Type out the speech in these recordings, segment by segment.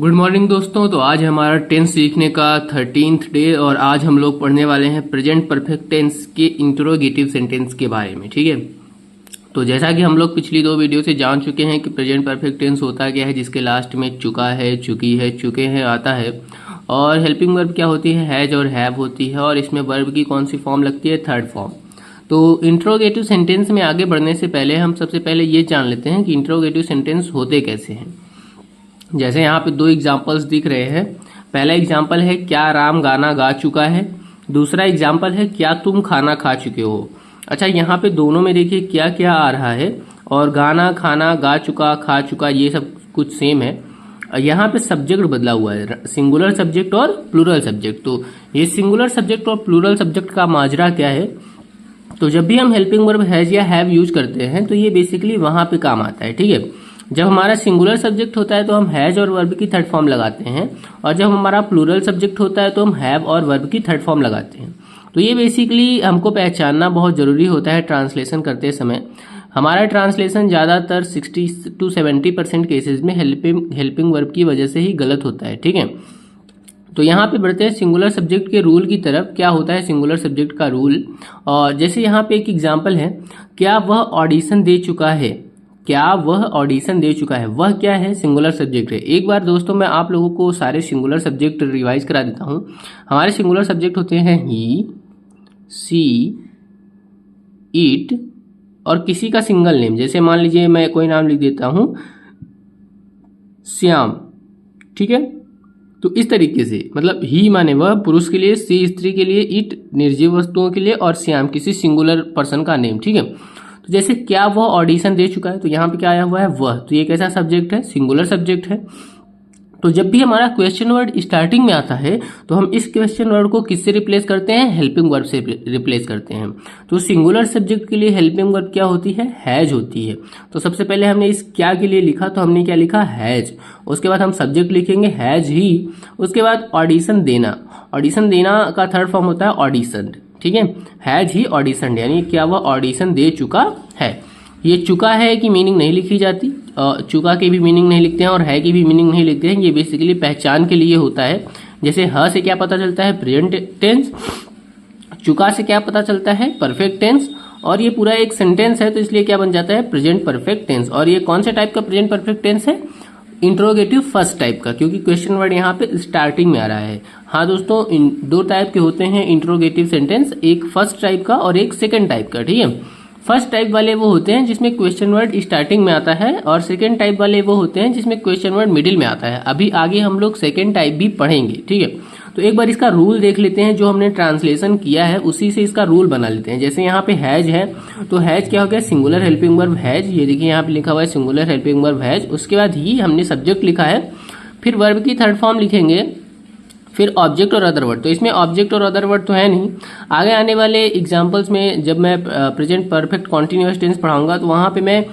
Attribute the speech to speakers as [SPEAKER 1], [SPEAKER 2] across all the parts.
[SPEAKER 1] Good morning दोस्तों। तो आज हमारा टेंस सीखने का 13th डे और आज हम लोग पढ़ने वाले हैं प्रेजेंट परफेक्ट टेंस के इंट्रोगेटिव सेंटेंस के बारे में। ठीक है, तो जैसा कि हम लोग पिछली दो वीडियो से जान चुके हैं कि प्रेजेंट परफेक्ट टेंस होता क्या है, जिसके लास्ट में चुका है, चुकी है, चुके हैं आता है। और हेल्पिंग वर्ब क्या होती है, हैज और हैव होती है। और इसमें वर्ब की कौन सी फॉर्म लगती है, थर्ड फॉर्म। तो इंट्रोगेटिव सेंटेंस में आगे बढ़ने से पहले हम सबसे पहले ये जान लेते हैं कि इंट्रोगेटिव सेंटेंस होते कैसे हैं। जैसे यहाँ पे दो एग्जाम्पल्स दिख रहे हैं। पहला एग्जाम्पल है क्या राम गाना गा चुका है। दूसरा एग्जाम्पल है क्या तुम खाना खा चुके हो। अच्छा, यहाँ पे दोनों में देखिए क्या क्या आ रहा है, और गाना, खाना, गा चुका, खा चुका, ये सब कुछ सेम है। यहाँ पे सब्जेक्ट बदला हुआ है, सिंगुलर सब्जेक्ट और प्लूरल सब्जेक्ट। तो ये सिंगुलर सब्जेक्ट और प्लूरल सब्जेक्ट का माजरा क्या है, तो जब भी हम हेल्पिंग वर्ब हैज या हैव यूज करते हैं तो ये बेसिकली वहां पे काम आता है। ठीक है, जब हमारा सिंगुलर सब्जेक्ट होता है तो हम हैज और वर्ब की थर्ड फॉर्म लगाते हैं, और जब हमारा प्लूरल सब्जेक्ट होता है तो हम हैव और वर्ब की थर्ड फॉर्म लगाते हैं। तो ये बेसिकली हमको पहचानना बहुत जरूरी होता है ट्रांसलेशन करते समय। हमारा ट्रांसलेशन ज़्यादातर 60 to 70% केसेस में हेल्पिंग वर्ब की वजह से ही गलत होता है। ठीक है, तो यहाँ पे बढ़ते हैं सिंगुलर सब्जेक्ट के रूल की तरफ। क्या होता है सिंगुलर सब्जेक्ट का रूल, और जैसे यहाँ पे एक एग्जाम्पल है, क्या वह ऑडिशन दे चुका है। क्या वह ऑडिशन दे चुका है, वह क्या है, सिंगुलर सब्जेक्ट है। एक बार दोस्तों मैं आप लोगों को सारे सिंगुलर सब्जेक्ट रिवाइज करा देता हूँ। हमारे सिंगुलर सब्जेक्ट होते हैं ही, सी, इट और किसी का सिंगल नेम। जैसे मान लीजिए मैं कोई नाम लिख देता हूँ श्याम। ठीक है, तो इस तरीके से मतलब ही माने वह पुरुष के लिए, सी स्त्री के लिए, इट निर्जीव वस्तुओं के लिए, और श्याम किसी सिंगुलर पर्सन का नेम। ठीक है, तो जैसे क्या वह ऑडिशन दे चुका है, तो यहाँ पे क्या आया हुआ है, वह। तो ये कैसा सब्जेक्ट है, सिंगुलर सब्जेक्ट है। तो जब भी हमारा क्वेश्चन वर्ड स्टार्टिंग में आता है तो हम इस क्वेश्चन वर्ड को किससे रिप्लेस करते हैं, हेल्पिंग वर्ब से रिप्लेस करते हैं। तो सिंगुलर सब्जेक्ट के लिए हेल्पिंग वर्ब क्या होती है, हैज होती है। तो सबसे पहले हमने इस क्या के लिए लिखा, तो हमने क्या लिखा, हैज। उसके बाद हम सब्जेक्ट लिखेंगे हैज ही। उसके बाद ऑडिशन देना, ऑडिशन देना का थर्ड फॉर्म होता है ऑडिशन। ठीक है, हैज ही ऑडिशन, यानी क्या वह ऑडिशन दे चुका है। ये चुका है की मीनिंग नहीं लिखी जाती, चुका की भी मीनिंग नहीं लिखते हैं और है की भी मीनिंग नहीं लिखते हैं। ये बेसिकली पहचान के लिए होता है। जैसे ह से क्या पता चलता है, प्रेजेंट टेंस। चुका से क्या पता चलता है, परफेक्ट टेंस। और ये पूरा एक सेंटेंस है तो इसलिए क्या बन जाता है, प्रेजेंट परफेक्ट टेंस। और ये कौन से टाइप का प्रेजेंट परफेक्ट टेंस है, इंट्रोगेटिव फर्स्ट टाइप का, क्योंकि क्वेश्चन वर्ड यहाँ पे स्टार्टिंग में आ रहा है। हाँ दोस्तों, दो टाइप के होते हैं इंट्रोगेटिव सेंटेंस, एक फर्स्ट टाइप का और एक सेकंड टाइप का। ठीक है, फर्स्ट टाइप वाले वो होते हैं जिसमें क्वेश्चन वर्ड स्टार्टिंग में आता है, और सेकंड टाइप वाले वो होते हैं जिसमें क्वेश्चन वर्ड मिडिल में आता है। अभी आगे हम लोग सेकंड टाइप भी पढ़ेंगे। ठीक है, तो एक बार इसका रूल देख लेते हैं, जो हमने ट्रांसलेशन किया है उसी से इसका रूल बना लेते हैं। जैसे यहाँ पे हैज है, तो हैज क्या हो गया, सिंगुलर हेल्पिंग वर्ब हैज। ये देखिए यहाँ पे लिखा हुआ है सिंगुलर हेल्पिंग वर्ब हैज। उसके बाद ही हमने सब्जेक्ट लिखा है, फिर वर्ब की थर्ड फॉर्म लिखेंगे, फिर ऑब्जेक्ट और अदर वर्ड। तो इसमें ऑब्जेक्ट और अदर वर्ड तो है नहीं। आगे आने वाले एग्जांपल्स में जब मैं प्रेजेंट परफेक्ट कॉन्टिन्यूअस टेंस पढ़ाऊंगा तो वहां पे मैं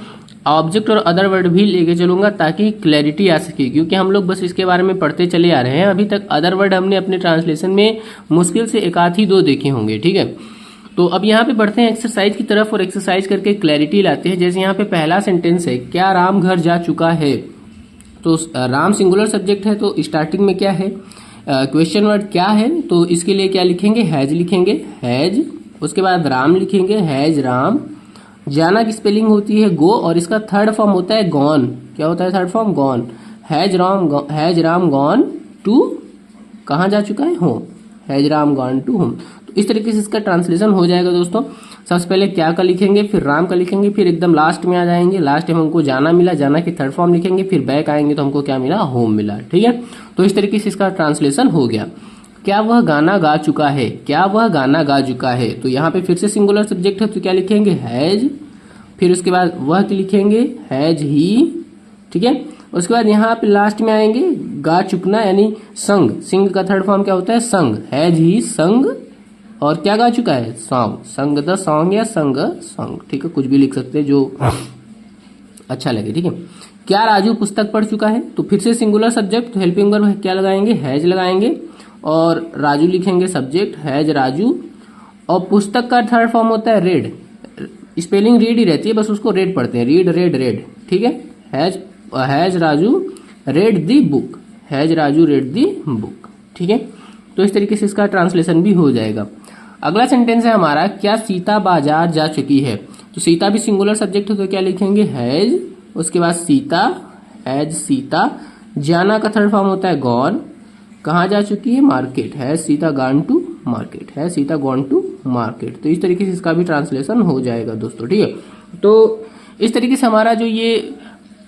[SPEAKER 1] ऑब्जेक्ट और अदर वर्ड भी लेके चलूंगा ताकि क्लैरिटी आ सके, क्योंकि हम लोग बस इसके बारे में पढ़ते चले आ रहे हैं। अभी तक अदर वर्ड हमने अपने ट्रांसलेशन में मुश्किल से एक आध ही दो देखे होंगे। ठीक है, तो अब यहाँ पे बढ़ते हैं एक्सरसाइज की तरफ और एक्सरसाइज करके क्लैरिटी लाते हैं। जैसे यहाँ पे पहला सेंटेंस है, क्या राम घर जा चुका है। तो राम सिंगुलर सब्जेक्ट है, तो स्टार्टिंग में क्या है, क्वेश्चन वर्ड क्या है, तो इसके लिए क्या लिखेंगे, हैज लिखेंगे, हैज। उसके बाद राम लिखेंगे, हैज राम। जाना की स्पेलिंग होती है गो, और इसका थर्ड फॉर्म होता है गॉन। क्या होता है third form, gone. Has Ram gone to, कहाँ जा चुका है, home. Has Ram gone to home. तो इस तरीके से इसका ट्रांसलेशन हो जाएगा दोस्तों। सबसे पहले क्या का लिखेंगे, फिर राम का लिखेंगे, फिर एकदम लास्ट में आ जाएंगे। लास्ट में हमको जाना मिला, जाना की थर्ड फॉर्म लिखेंगे, फिर बैक आएंगे तो हमको क्या मिला, होम मिला। ठीक है, तो इस तरीके से इसका ट्रांसलेशन हो गया। क्या वह गाना गा चुका है, क्या वह गाना गा चुका है। तो यहाँ पे फिर से सिंगुलर सब्जेक्ट है तो क्या लिखेंगे, हैज। फिर उसके बाद वह लिखेंगे, हैज ही। ठीक है, उसके बाद यहाँ पे लास्ट में आएंगे गा चुकना, यानी संग। सिंग का थर्ड फॉर्म क्या होता है, संग। हैज ही संग, और क्या गा चुका है, सॉन्ग। संग द सॉन्ग या संग सॉन्ग। ठीक है, कुछ भी लिख सकते हैं जो अच्छा लगे। ठीक है, क्या राजू पुस्तक पढ़ चुका है। तो फिर से सिंगुलर सब्जेक्ट, तो हेल्पिंग वर्ब क्या लगाएंगे, हैज लगाएंगे, और राजू लिखेंगे सब्जेक्ट, हैज राजू। और पुस्तक का थर्ड फॉर्म होता है रेड। स्पेलिंग रीड ही रहती है, बस उसको रेड पढ़ते हैं, रीड रेड रेड। ठीक है, has Raju red the book, has Raju red the book. ठीक है, तो इस तरीके से इसका ट्रांसलेशन भी हो जाएगा। अगला सेंटेंस है हमारा, क्या सीता बाजार जा चुकी है। तो सीता भी सिंगुलर सब्जेक्ट है तो क्या लिखेंगे, हैज, उसके बाद सीता, हैज सीता, जाना का थर्ड फॉर्म होता है गॉन, कहाँ जा चुकी है, market, has Sita gone to market, has Sita gone to market. तो इस तरीके से इसका भी ट्रांसलेशन हो जाएगा दोस्तों। ठीक है, तो इस तरीके से हमारा जो ये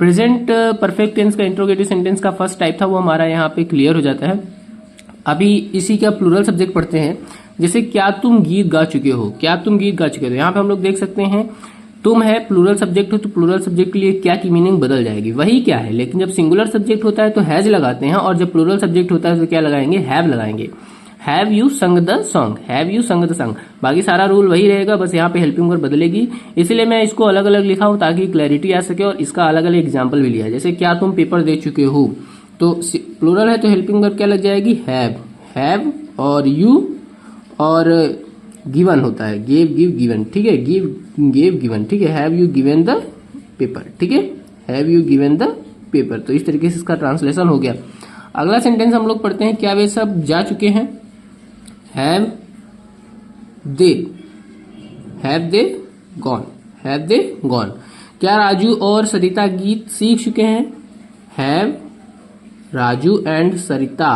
[SPEAKER 1] प्रेजेंट परफेक्ट टेंस का इंट्रोगेटिव सेंटेंस का फर्स्ट टाइप था वो हमारा यहाँ पे क्लियर हो जाता है। अभी इसी का प्लूरल सब्जेक्ट पढ़ते हैं। जैसे क्या तुम गीत गा चुके हो, क्या तुम गीत गा चुके हो, यहाँ पे हम लोग देख सकते हैं तुम है प्लूरल सब्जेक्ट हो तो प्लूरल सब्जेक्ट के लिए क्या की मीनिंग बदल जाएगी, वही क्या है। लेकिन जब सिंगुलर सब्जेक्ट होता है तो हैज लगाते हैं और जब प्लूरल सब्जेक्ट होता है तो क्या लगाएंगे, हैव लगाएंगे। हैव यू संग द सॉन्ग, हैव यू संग द सॉन्ग। बाकी सारा रूल वही रहेगा, बस यहाँ पे हेल्पिंग वर्ब बदलेगी। इसलिए मैं इसको अलग अलग लिखा हूँ ताकि क्लैरिटी आ सके और इसका अलग अलग एग्जाम्पल भी लिया है। जैसे क्या तुम पेपर दे चुके हो, तो प्लूरल है तो हेल्पिंग वर्ब क्या लग जाएगी, हैव और यू और गिवन होता है, गेव गिव गिवन। ठीक है, गेव गिवन। ठीक है, have you given the paper. ठीक है, have you given the paper. तो इस तरीके से इसका ट्रांसलेशन हो गया। अगला सेंटेंस हम लोग पढ़ते हैं, क्या वे सब जा चुके हैं, have they gone, have they gone. क्या राजू और सरिता गीत सीख चुके हैं, have Raju and Sarita,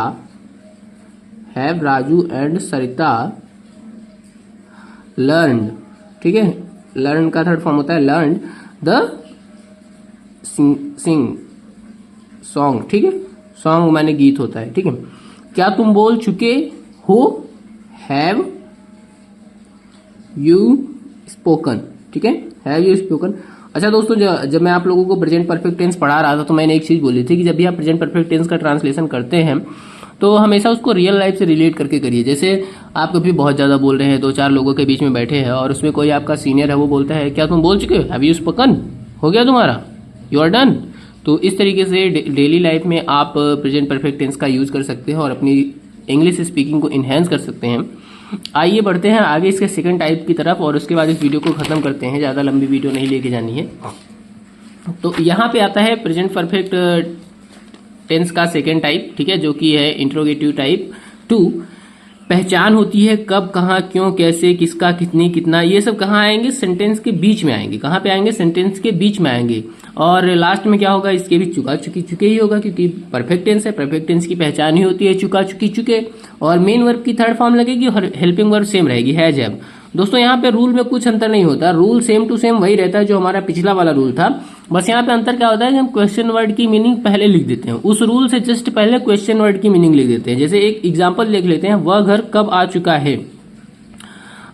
[SPEAKER 1] have Raju and Sarita learn. ठीक है, लर्न का थर्ड फॉर्म होता है लर्न द सिंग सॉन्ग। ठीक है, सॉन्ग माने गीत होता है। ठीक है, क्या तुम बोल चुके हो, हैव यू स्पोकन। ठीक है, हैव यू स्पोकन। अच्छा दोस्तों, जब मैं आप लोगों को प्रेजेंट परफेक्ट टेंस पढ़ा रहा था तो मैंने एक चीज बोली थी कि जब भी आप प्रेजेंट परफेक्ट टेंस का ट्रांसलेशन करते हैं तो हमेशा उसको रियल लाइफ से रिलेट करके करिए। जैसे आप कभी बहुत ज़्यादा बोल रहे हैं, दो चार लोगों के बीच में बैठे हैं और उसमें कोई आपका सीनियर है, वो बोलता है क्या तुम बोल चुके हो, हैव यू स्पोकन, हो गया तुम्हारा, यू आर डन। तो इस तरीके से डेली लाइफ में आप प्रेजेंट परफेक्ट टेंस का यूज़ कर सकते हैं और अपनी इंग्लिश स्पीकिंग को इन्हेंस कर सकते हैं। आइए बढ़ते हैं आगे इसके सेकंड टाइप की तरफ और उसके बाद इस वीडियो को ख़त्म करते हैं, ज़्यादा लंबी वीडियो नहीं लेके जानी है। तो यहाँ पे आता है प्रेजेंट परफेक्ट टेंस का सेकेंड टाइप। ठीक है, जो कि है इंट्रोगेटिव टाइप 2। पहचान होती है कब, कहाँ, क्यों, कैसे, किसका, कितनी, कितना, ये सब कहाँ आएंगे, सेंटेंस के बीच में आएंगे। कहाँ पे आएंगे, सेंटेंस के बीच में आएंगे। और लास्ट में क्या होगा, इसके भी चुका चुकी चुके ही होगा क्योंकि परफेक्ट टेंस है। परफेक्ट टेंस की पहचान ही होती है चुका चुकी चुके, और मेन वर्ब की थर्ड फॉर्म लगेगी और हेल्पिंग वर्ब सेम रहेगी, हैज हैव। दोस्तों यहाँ पे रूल में कुछ अंतर नहीं होता, रूल सेम टू सेम वही रहता है जो हमारा पिछला वाला रूल था। बस यहाँ पे अंतर क्या होता है कि हम क्वेश्चन वर्ड की मीनिंग पहले लिख देते हैं, उस रूल से जस्ट पहले क्वेश्चन वर्ड की मीनिंग लिख देते हैं। जैसे एक एग्जांपल लिख लेते हैं, वह घर कब आ चुका है,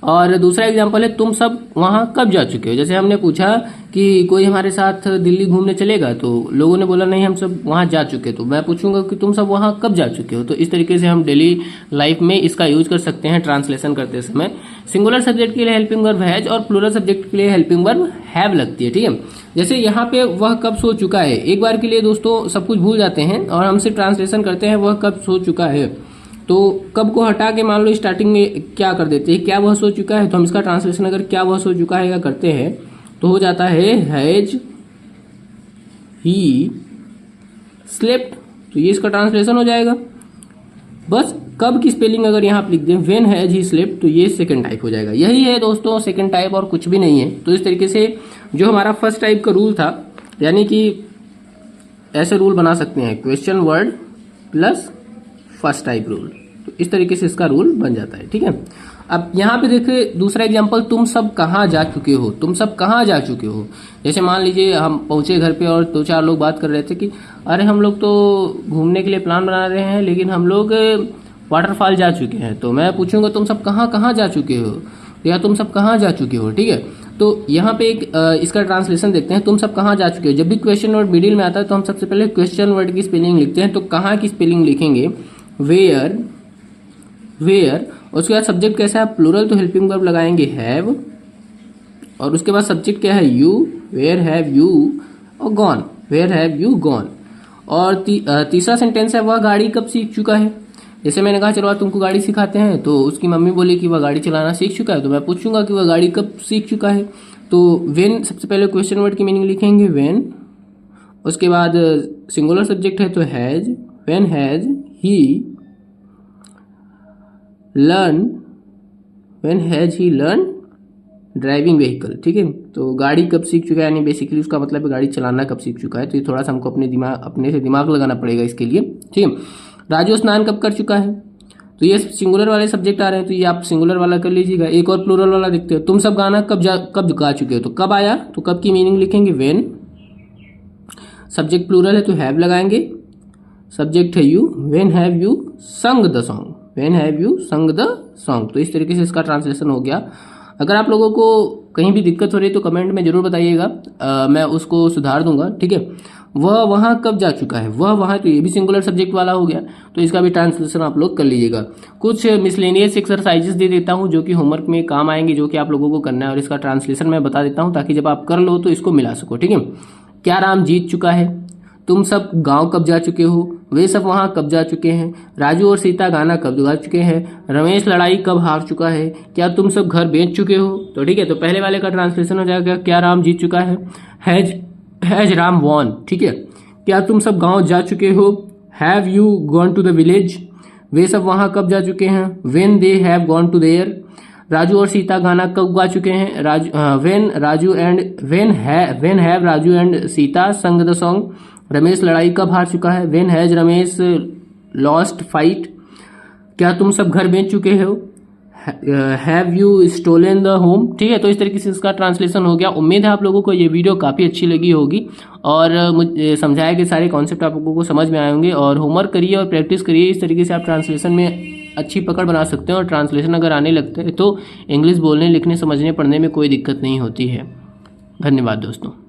[SPEAKER 1] और दूसरा एग्जांपल है तुम सब वहां कब जा चुके हो। जैसे हमने पूछा कि कोई हमारे साथ दिल्ली घूमने चलेगा, तो लोगों ने बोला नहीं हम सब वहां जा चुके, तो मैं पूछूंगा कि तुम सब वहां कब जा चुके हो। तो इस तरीके से हम डेली लाइफ में इसका यूज कर सकते हैं ट्रांसलेशन करते समय। सिंगुलर सब्जेक्ट के लिए हेल्पिंग वर्ब हैज और प्लूरल सब्जेक्ट के लिए हेल्पिंग वर्ब हैव लगती है। ठीक है, जैसे यहाँ पे वह कब सो चुका है, एक बार के लिए दोस्तों सब कुछ भूल जाते हैं और हमसे ट्रांसलेशन करते हैं वह कब सो चुका है। तो कब को हटा के मान लो स्टार्टिंग में क्या कर देते हैं, क्या वह सो चुका है, तो हम इसका ट्रांसलेशन अगर क्या वह सो चुका है का करते हैं तो हो जाता है हैज ही स्लेप्ट। तो ये इसका ट्रांसलेशन हो जाएगा। बस कब की स्पेलिंग अगर यहाँ आप लिख दें व्हेन हैज ही स्लेप्ट, तो ये सेकंड टाइप हो जाएगा। यही है दोस्तों सेकंड टाइप, और कुछ भी नहीं है। तो इस तरीके से जो हमारा फर्स्ट टाइप का रूल था, यानी कि ऐसे रूल बना सकते हैं question word plus first type rule, तो इस तरीके से इसका रूल बन जाता है। ठीक है, अब यहाँ पे देखिए दूसरा एग्जांपल, तुम सब कहाँ जा चुके हो, तुम सब कहाँ जा चुके हो। जैसे मान लीजिए हम पहुंचे घर पे और दो चार लोग बात कर रहे थे कि अरे हम लोग तो घूमने के लिए प्लान बना रहे हैं लेकिन हम लोग वाटरफॉल जा चुके हैं। तो मैं पूछूंगा तुम सब कहाँ कहाँ जा चुके हो, या तुम सब कहाँ जा चुके हो। ठीक है, तो यहाँ पे एक इसका ट्रांसलेशन देखते हैं, तुम सब कहाँ जा चुके हो। जब भी क्वेश्चन वर्ड मिडिल में आता है तो हम सबसे पहले क्वेश्चन वर्ड की स्पेलिंग लिखते हैं। तो कहाँ की स्पेलिंग लिखेंगे वेयर, वेयर। उसके बाद सब्जेक्ट कैसा है, प्लूरल, तो हेल्पिंग वर्ब लगाएंगे हैव, और उसके बाद सब्जेक्ट क्या है यू, वेयर हैव यू, और gone, where have you gone. और तीसरा सेंटेंस है वह गाड़ी कब सीख चुका है। जैसे मैंने कहा चलो तुमको गाड़ी सिखाते हैं, तो उसकी मम्मी बोली कि वह गाड़ी चलाना सीख चुका है, तो मैं पूछूंगा कि वह गाड़ी कब सीख चुका है। तो व्हेन सबसे पहले क्वेश्चन वर्ड की मीनिंग लिखेंगे व्हेन, उसके बाद सिंगुलर सब्जेक्ट है तो has, when has he learn driving vehicle. ठीक है, तो गाड़ी कब सीख चुका है, यानी बेसिकली उसका मतलब है गाड़ी चलाना कब सीख चुका है। तो ये थोड़ा सा हमको अपने से दिमाग लगाना पड़ेगा इसके लिए। ठीक है, राजू स्नान कब कर चुका है, तो ये सिंगुलर वाले सब्जेक्ट आ रहे हैं, तो ये आप सिंगुलर वाला कर लीजिएगा। एक और प्लूरल वाला देखते हो, तुम सब गाना कब गा चुके हो, तो कब आया, तो कब की मीनिंग लिखेंगे व्हेन। सब्जेक्ट प्लूरल है तो हैव लगाएंगे, सब्जेक्ट है यू, व्हेन हैव यू संग the song, when have you संग द सॉन्ग। तो इस तरीके से इसका ट्रांसलेशन हो गया। अगर आप लोगों को कहीं भी दिक्कत हो रही है तो कमेंट में जरूर बताइएगा, मैं उसको सुधार दूंगा। ठीक है, वह वहां कब जा चुका है, वह वहां, तो ये भी सिंगुलर सब्जेक्ट वाला हो गया, तो इसका भी ट्रांसलेशन आप लोग कर लीजिएगा। कुछ मिसलेनियस एक्सरसाइजेस दे देता हूं जो कि होमवर्क में काम आएंगे, जो कि आप लोगों को करना है, और इसका ट्रांसलेशन मैं बता देता हूं ताकि जब आप कर लो तो इसको मिला सको। ठीक है, क्या राम जीत चुका है, तुम सब गांव कब जा चुके हो, वे सब वहां कब जा चुके हैं, राजू और सीता गाना कब गा चुके हैं, रमेश लड़ाई कब हार चुका है, क्या तुम सब घर बेच चुके हो। तो ठीक है, तो पहले वाले का ट्रांसलेशन हो जाएगा क्या राम जीत चुका है, हैज राम वॉन। ठीक है, क्या तुम सब गांव जा चुके हो, have you gone to the village, वे सब वहां कब जा चुके हैं, when they have gone to there, Raju और सीता गाना कब गा चुके हैं, when have Raju and Sita sung the song, Ramesh लड़ाई कब हार चुका है, when has Ramesh lost fight, क्या तुम सब घर बेच चुके हो, have you stolen the home. ठीक है, तो इस तरीके से इसका ट्रांसलेशन हो गया। उम्मीद है आप लोगों को ये वीडियो काफ़ी अच्छी लगी होगी और मुझे समझाया कि सारे कॉन्सेप्ट आप लोगों को समझ में आए होंगे। और होमवर्क करिए और प्रैक्टिस करिए, इस तरीके से आप ट्रांसलेशन में अच्छी पकड़ बना सकते हैं। और ट्रांसलेशन अगर आने लगता है तो इंग्लिश बोलने, लिखने, समझने, पढ़ने में कोई दिक्कत नहीं होती है। धन्यवाद दोस्तों।